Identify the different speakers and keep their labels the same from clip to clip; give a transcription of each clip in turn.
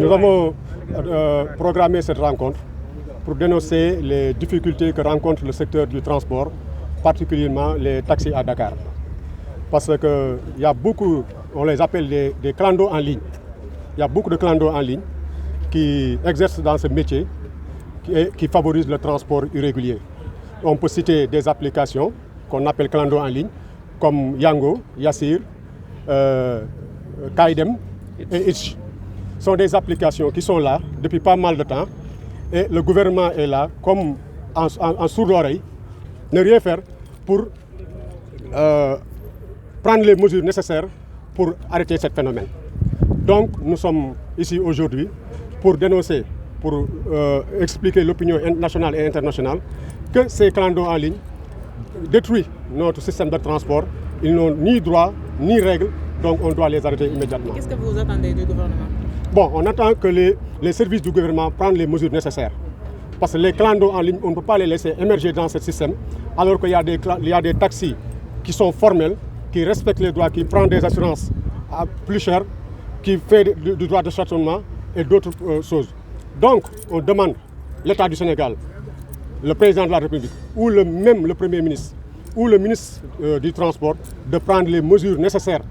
Speaker 1: Nous avons programmé cette rencontre pour dénoncer les difficultés que rencontre le secteur du transport, particulièrement les taxis à Dakar. Parce qu'il y a beaucoup, on les appelle des clandos en ligne. Il y a beaucoup de clandos en ligne qui exercent dans ce métier qui favorisent le transport irrégulier. On peut citer des applications qu'on appelle clandos en ligne, comme Yango, Yassir, Kaidem et Itch. Ce sont des applications qui sont là depuis pas mal de temps et le gouvernement est là comme en sourd l'oreille, ne rien faire pour prendre les mesures nécessaires pour arrêter ce phénomène. Donc nous sommes ici aujourd'hui pour dénoncer, pour expliquer l'opinion nationale et internationale que ces clandos en ligne détruisent notre système de transport. Ils n'ont ni droit ni règles, donc on doit les arrêter immédiatement.
Speaker 2: Qu'est-ce que vous attendez du gouvernement?
Speaker 1: Bon, on attend que les services du gouvernement prennent les mesures nécessaires. Parce que les clandos en ligne, on ne peut pas les laisser émerger dans ce système, alors qu'il y a des taxis qui sont formels, qui respectent les droits, qui prennent des assurances à plus cher, qui font du droit de stationnement et d'autres choses. Donc, on demande l'État du Sénégal, le président de la République, ou même le Premier ministre, ou le ministre du Transport, de prendre les mesures nécessaires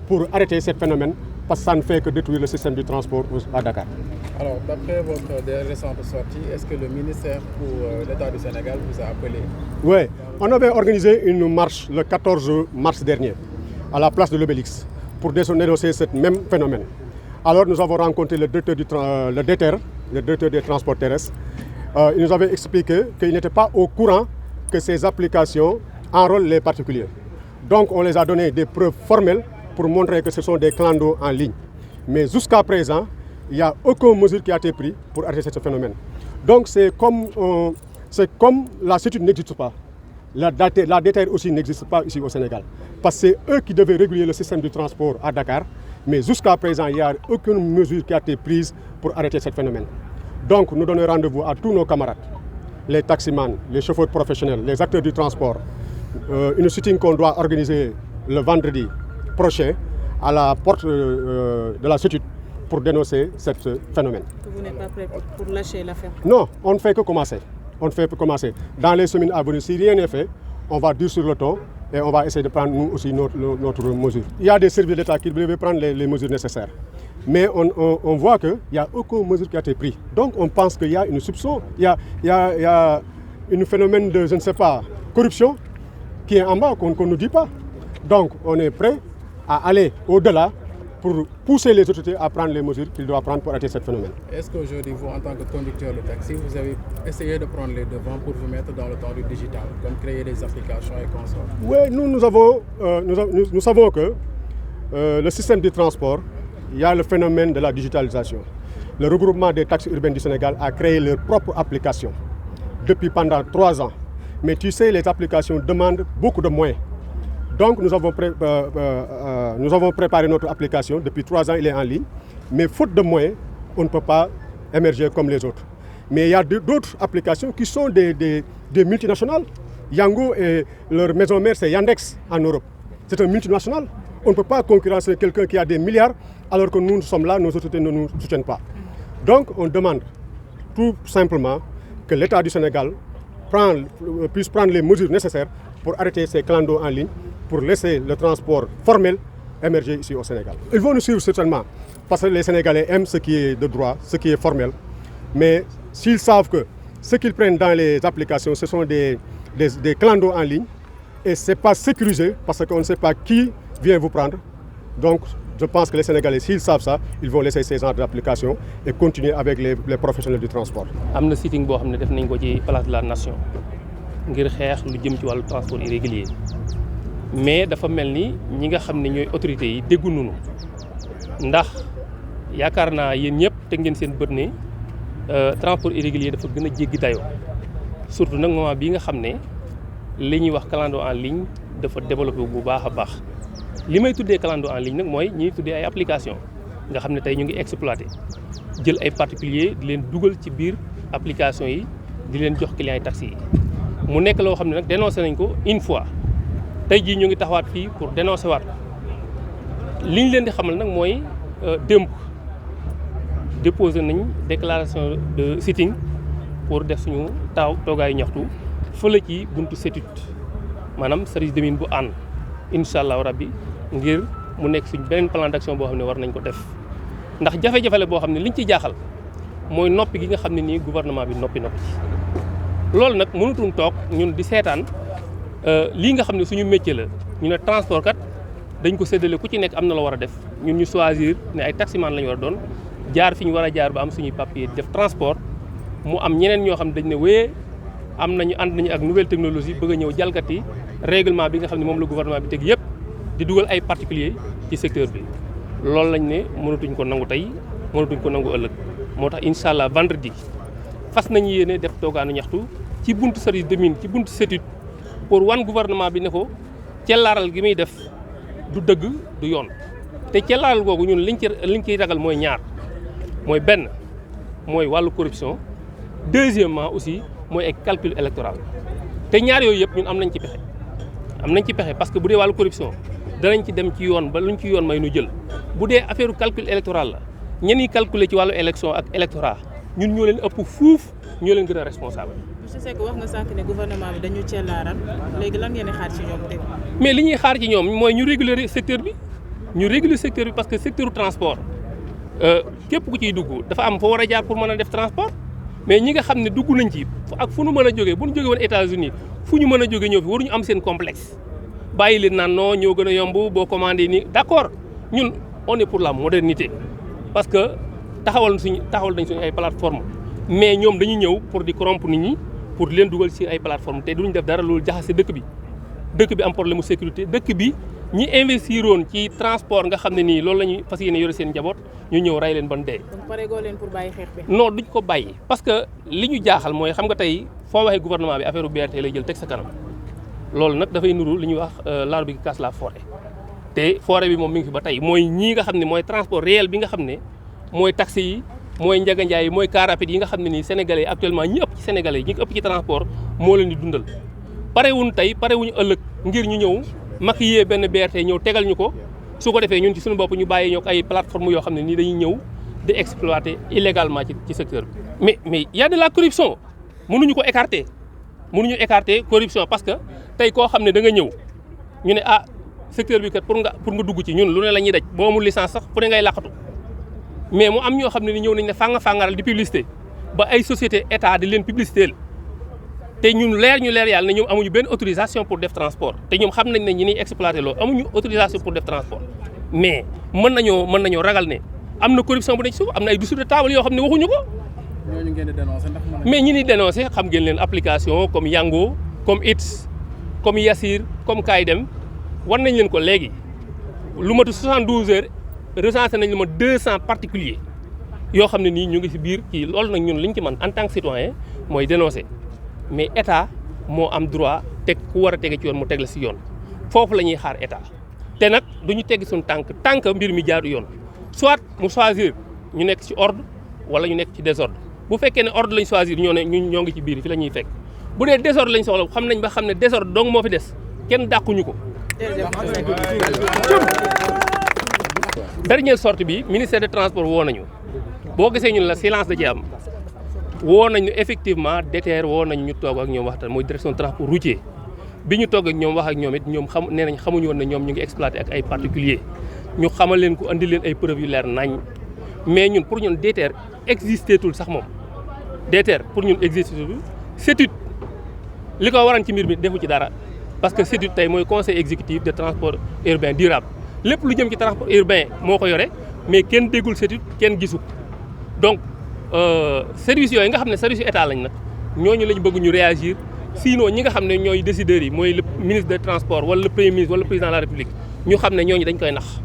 Speaker 1: pour arrêter ce phénomène, parce que ça ne fait que détruire le système du transport à Dakar.
Speaker 3: Alors, d'après votre récente sortie, est-ce que le ministère ou l'État du Sénégal vous a appelé?
Speaker 1: Oui, on avait organisé une marche le 14 mars dernier, à la place de l'Obélix, pour dénoncer ce même phénomène. Alors nous avons rencontré le directeur des transports terrestres. Il nous avait expliqué qu'il n'était pas au courant que ces applications enrôlent les particuliers. Donc on les a donné des preuves formelles pour montrer que ce sont des clandos en ligne. Mais jusqu'à présent, il n'y a aucune mesure qui a été prise pour arrêter ce phénomène. Donc c'est comme la CETUD n'existe pas. La DETER aussi n'existe pas ici au Sénégal. Parce que c'est eux qui devaient réguler le système du transport à Dakar. Mais jusqu'à présent, il n'y a aucune mesure qui a été prise pour arrêter ce phénomène. Donc nous donnons rendez-vous à tous nos camarades, les taximans, les chauffeurs professionnels, les acteurs du transport. Une sitting qu'on doit organiser le vendredi prochain à la porte de la CETUD pour dénoncer ce phénomène.
Speaker 2: Vous n'êtes pas prêt pour lâcher l'affaire?
Speaker 1: Non, on ne fait que commencer. On ne fait que commencer. Dans les semaines à venir, si rien n'est fait, on va dur sur le ton et on va essayer de prendre nous aussi notre mesure. Il y a des services d'État qui devaient prendre les mesures nécessaires. Mais on voit qu'il n'y a aucune mesure qui a été prise. Donc on pense qu'il y a une soupçon, il y a un phénomène de, je ne sais pas, corruption qui est en bas, qu'on ne nous dit pas. Donc on est prêt à aller au-delà pour pousser les autorités à prendre les mesures qu'ils doivent prendre pour arrêter ce phénomène.
Speaker 3: Est-ce qu'aujourd'hui, vous, en tant que conducteur de taxi, vous avez essayé de prendre les devants pour vous mettre dans le temps du digital, comme créer des applications et consorts?
Speaker 1: Oui, nous savons que le système de transport, il y a le phénomène de la digitalisation. Le regroupement des taxis urbaines du Sénégal a créé leur propre application depuis pendant 3 ans. Mais tu sais, les applications demandent beaucoup de moyens. Donc nous avons préparé notre application, depuis 3 ans il est en ligne, mais faute de moyens, on ne peut pas émerger comme les autres. Mais il y a d'autres applications qui sont des multinationales. Yango et leur maison mère c'est Yandex en Europe. C'est un multinational. On ne peut pas concurrencer quelqu'un qui a des milliards alors que nous sommes là, nos autorités ne nous soutiennent pas. Donc on demande tout simplement que l'État du Sénégal puisse prendre les mesures nécessaires pour arrêter ces clandos en ligne, pour laisser le transport formel émerger ici au Sénégal. Ils vont nous suivre certainement, parce que les Sénégalais aiment ce qui est de droit, ce qui est formel. Mais s'ils savent que ce qu'ils prennent dans les applications, ce sont des clandos en ligne, et ce n'est pas sécurisé, parce qu'on ne sait pas qui vient vous prendre. Donc je pense que les Sénégalais, s'ils savent ça, ils vont laisser ces genres d'applications et continuer avec les professionnels du transport.
Speaker 4: Il y a un sitting qui est fait place de la Nation ngir xeex lu jëm ci wàllu transport irrégulier mais dafa mel ni ñi nga xam ne ñooy autorités yi déggu nañu ndax yaakaar naa yéen ñëpp teg ngeen seen bët ne transport irrégulier dafa gën a jéggi dayoo surtout nag moment bii nga xam ne li ñuy wax clando en ligne dafa développé bu baax a baax li may tuddee clando en ligne nag mooy ñuy tuddee ay application nga xam ne tey ñu ngi exploité jël ay particuliers di leen dugal ci biir application yi di leen jox clients yi taxi yi mu nekk loo xam ne nag dénoncé nañ ko une fois tey jii ñu ngi taxawaat fii pour dénoncer waat li ñu leen di xamal nag mooy démb déposé nañ déclaration de sitting pour def suñu toogaayu ñaxtu fële ci buntu CETUD maanaam service de mine bu ànd incha allahu rabbi ngir mu nekk suñ beneen plan d'action boo xam ne war nañ ko def ndax jafe-jafe la boo xam ne liñ ci jaaxal mooy noppi gi nga xam ne nii gouvernement bi noppi ci loolu nag mënutuñ toog ñun di seetaan lii nga xam ne suñu métier la ñu ne transport kat dañ ko séddale ku ci nekk am na la war a def ñun ñu choisir ne ay taximan la ñu war a doon jaar fi ñu war a jaar ba am suñuy papier def transport mu am ñeneen ñoo xam ne dañ ne wéyee ànd nañu ak nouvelle technologie bëgg a ñëw jalgati règlement bi nga xam ne moom la gouvernement bi teg yëpp di dugal ay particuliers ci secteur bi loolu lañ ne mënatuñ ko nangu tey mënatuñ ko nangu ëllëg moo tax incha allah vendredi fas nañu yéene def toogaanu ñaxtu ci buntu service de mine ci buntu CETUD pour wan gouvernement bi ne ko cellaaral gi muy def du dëgg du yoon te cellaaral googu ñun liñ ciy ragal mooy ñaar mooy benn mooy wàllu corruption deuxièmement aussi mooy ay calcul électoral te ñaar yooyu yëpp ñun am nañ ci pexe parce que bu dee wàllu corruption danañ ci dem ci yoon ba luñ ci yoon may nu jël bu dee affaire calcul électoral la ñen ñi calculer ci wàllu élection ak électorat ñun ñoo leen ëpp fuuf ñoo leen gën a responsable.
Speaker 2: monsieur Seck wax nga sànq ne gouvernement bi dañu cellaaral léegi lan ngeen di xaar ci ñoom tey.
Speaker 4: mais li ñuy xaar ci ñoom mooy ñu réguler secteur bi parce que secteur transport képp ku ciy dugg dafa am foo war a jaar pour mën a def transport mais ñi nga xam ne dugg nañ ci ak fu nu mën a jógee bu ñu jógee woon États-Unis fu ñu mën a jógee ñëw fi waruñu am seen complexe bàyyi leen naan non ñoo gën a yomb boo commandé nii d'accord ñun on est pour la modernité parce que taxawal nañ suñu ay plateforme mais ñoom dañuy ñëw pour di corrompre nit ñi pour di leen dugal ci ay plateforme te duñ def dara loolu jaxase dëkk bi am problème mu sécurité dëkk bi ñi investiroon ci transport nga xam ne nii loolu la ñuy fas yéene yore seen njaboot ñu ñëw rey leen ban dee.
Speaker 2: donc pareegoo leen pour bàyyi xeex bi.
Speaker 4: non duñ ko bàyyi parce que li ñu jaaxal mooy xam nga tey foo waxee gouvernement bi affaire BRT lay jël teg sa kanam loolu nag dafay nuru li ñuy wax l'arbre qui cache la forêt te forêt bi moom mi ngi fi ba tey mooy ñii nga xam ne mooy transport réel bi nga xam ne mooy taxi yi mooy njaganjaay yi mooy car rapide yi nga xam ne nii sénégalais actuellement ñi ëpp ci sénégalais ñi ëpp ci transport moo leen di dundal parewuñ tey parewuñu ëllëg ngir ñu ñëw maquiller benn BRT ñëw tegal ñu ko su ko defee ñun ci suñu bopp ñu bàyyi ñoo ko ay plateforme yoo xam ne nii dañuy ñëw di exploiter illégalement ci secteur bi mais y a de la corruption mënuñu ko écarter corruption parce que tey koo xam ne da nga ñëw ñu ne secteur bi kat pour nga dugg ci ñun lu ne la ñuy daj boo amul licence sax fu ne ngay laqatu mais mu am ñoo xam ne ni ñëw nañ ne fàngaral di publicité ba ay société état di leen publicité te ñun leer yàlla ne ñoom amuñu benn autorisation pour def transport te ñoom xam nañ ne ñi ñuy exploité loolu amuñu autorisation pour def transport mais mën nañoo ragal ne am na corruption bu ne ci suuf am na ay dessous de table yoo xam ne waxuñu ko.
Speaker 3: ñooñu ngeen di dénoncé ndax
Speaker 4: mais ñi ni dénoncé xam ngeen leen application comme Yango comme It's comme Yassir comme Kaydem war nañ leen ko léegi lu matu 72 heures recensé nañ lu ma 200 particuliers yoo xam ne nii ñu ngi ci biir kii loolu nag ñun liñ ci mën en tant que citoyen mooy dénoncé mais état moo am droit teg ku war a tege ci yoon mu teg la ci yoon foofu la ñuy xaar état te nag du ñu teggi suñu tànk mbir mi jaadu yoon soit mu choisir ñu nekk ci ordre wala ñu nekk ci désordre bu fekkee ne ordre lañ choisir ñoo ngi ci biir fi la ñuy fekk bu dee désordre lañ soxla xam nañ ba xam ne désordre dong moo fi des kenn dàquñu ko. dernière sortie bi ministère des transports woo nañu boo gisee ñun la silence da ci am woo nañu effectivement DETER woo nañu ñu toog ak ñoom waxtaan mooy direction transport routier bi ñu toog ak ñoom wax ak ñoom it ñoom nee nañ xamuñu woon ne ñoom ñu ngi exploité ak ay particuliers ñu xamal leen ko andi leen ay preuves yu leer nañ mais ñun pour ñun DETER existé tul sax moom DETER pour ñun existé tul CETUD li ko waran ci mbir mi defu ci dara parce que CETUD tey mooy conseil exécutif de transport urbain durable lépp lu jëm ci transport urbain moo ko yore mais kenn déggul CETUD kenn gisu donc service yooyu nga xam ne service yu état lañ nag ñooñu lañ bëgg ñu réagir sinon ñi nga xam ne ñooy décideurs yi mooy le ministre des transports wala le premier ministre wala le président de la république ñu xam ne ñooñu dañ koy nax